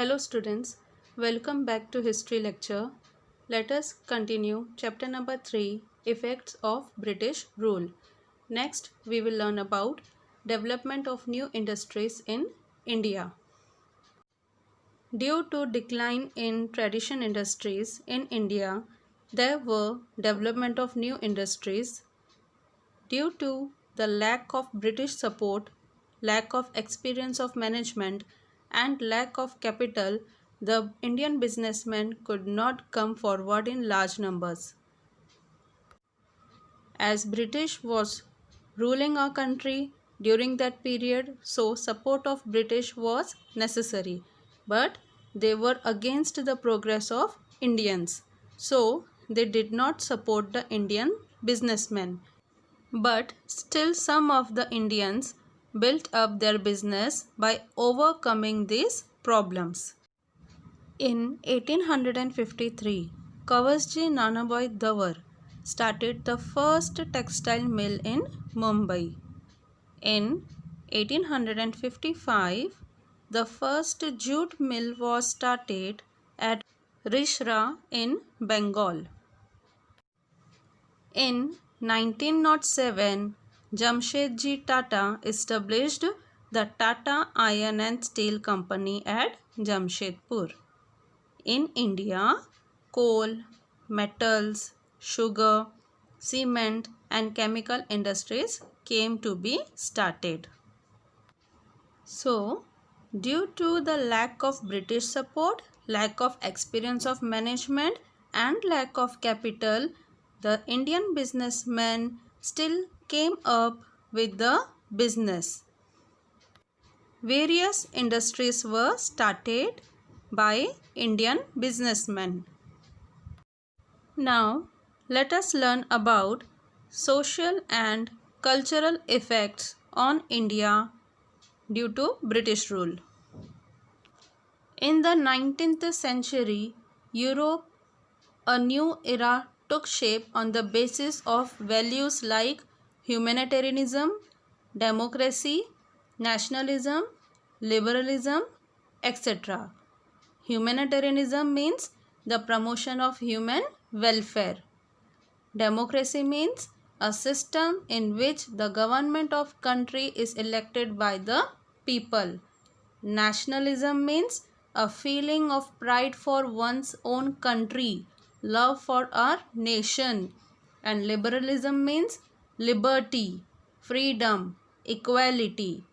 Hello students, welcome back to history lecture. Let us continue chapter number 3, effects of British rule. Next we will learn about development of new industries in India. Due to decline in tradition industries in India, there were development of new industries. Due to the lack of British support, lack of experience of management and lack of capital, the Indian businessmen could not come forward in large numbers. As British was ruling our country during that period, so support of British was necessary. But they were against the progress of Indians. So they did not support the Indian businessmen. But still some of the Indians built up their business by overcoming these problems. In 1853, Kawasji Nanabhai Dawar started the first textile mill in Mumbai. In 1855, the first jute mill was started at Rishra in Bengal. In 1907, Jamshedji Tata established the Tata Iron and Steel Company at Jamshedpur. In India, coal, metals, sugar, cement and chemical industries came to be started. So, due to the lack of British support, lack of experience of management and lack of capital, the Indian businessmen still came up with the business. Various industries were started by Indian businessmen. Now, let us learn about social and cultural effects on India due to British rule. In the 19th century, Europe, a new era took shape on the basis of values like humanitarianism, democracy, nationalism, liberalism, etc. Humanitarianism means the promotion of human welfare. Democracy means a system in which the government of country is elected by the people. Nationalism means a feeling of pride for one's own country, love for our nation. And liberalism means liberty, freedom, equality.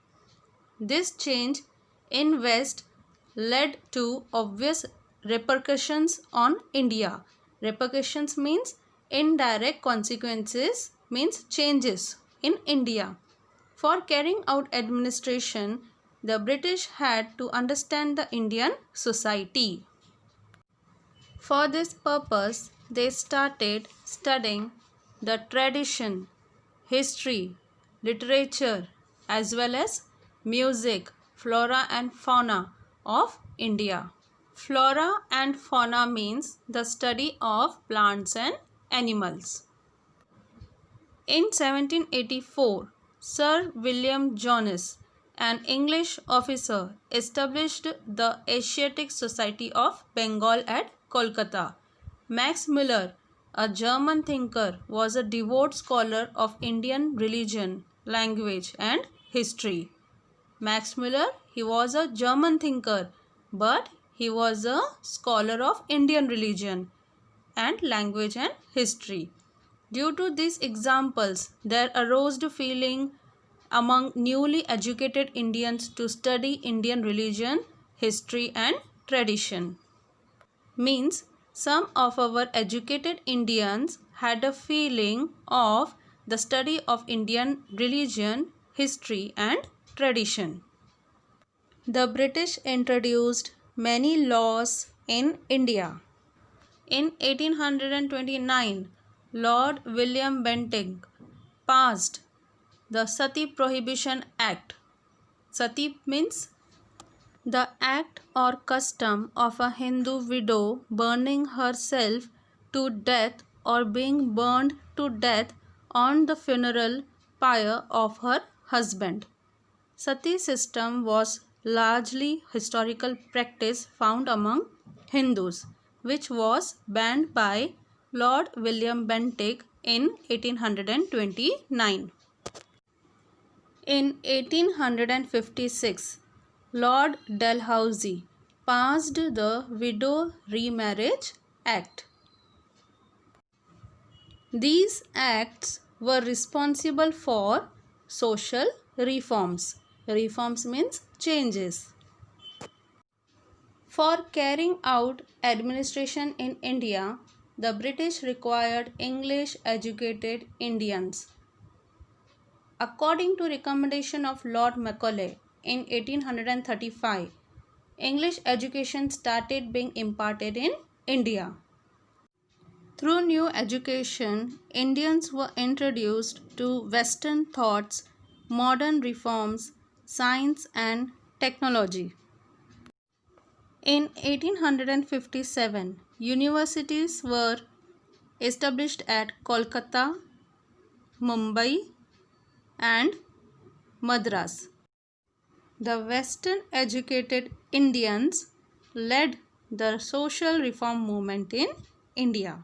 This change in West led to obvious repercussions on India. Repercussions means indirect consequences, means changes in India. For carrying out administration, the British had to understand the Indian society. For this purpose, they started studying the tradition, history, literature as well as music, flora and fauna of India. Flora and fauna means the study of plants and animals. In 1784, Sir William Jonas, an English officer, established the Asiatic Society of Bengal at Kolkata. Max Muller, a German thinker, was a devout scholar of Indian religion, language and history. Max Muller, he was a German thinker, but he was a scholar of Indian religion and language and history. Due to these examples, there arose the feeling among newly educated Indians to study Indian religion, history and tradition. Means some of our educated Indians had a feeling of the study of Indian religion, history and tradition. The British introduced many laws in India. In 1829, Lord William Bentinck passed the Sati Prohibition Act. Sati means the act or custom of a Hindu widow burning herself to death or being burned to death on the funeral pyre of her husband. Sati system was largely historical practice found among Hindus, which was banned by Lord William Bentinck in 1829. In 1856, Lord Dalhousie passed the Widow Remarriage Act. These acts were responsible for social reforms. Reforms means changes. For carrying out administration in India, the British required English educated Indians. According to recommendation of Lord Macaulay in 1835, English education started being imparted in India. Through new education, Indians were introduced to Western thoughts, modern reforms, science and technology. In 1857, universities were established at Kolkata, Mumbai and Madras. The Western educated Indians led the social reform movement in India.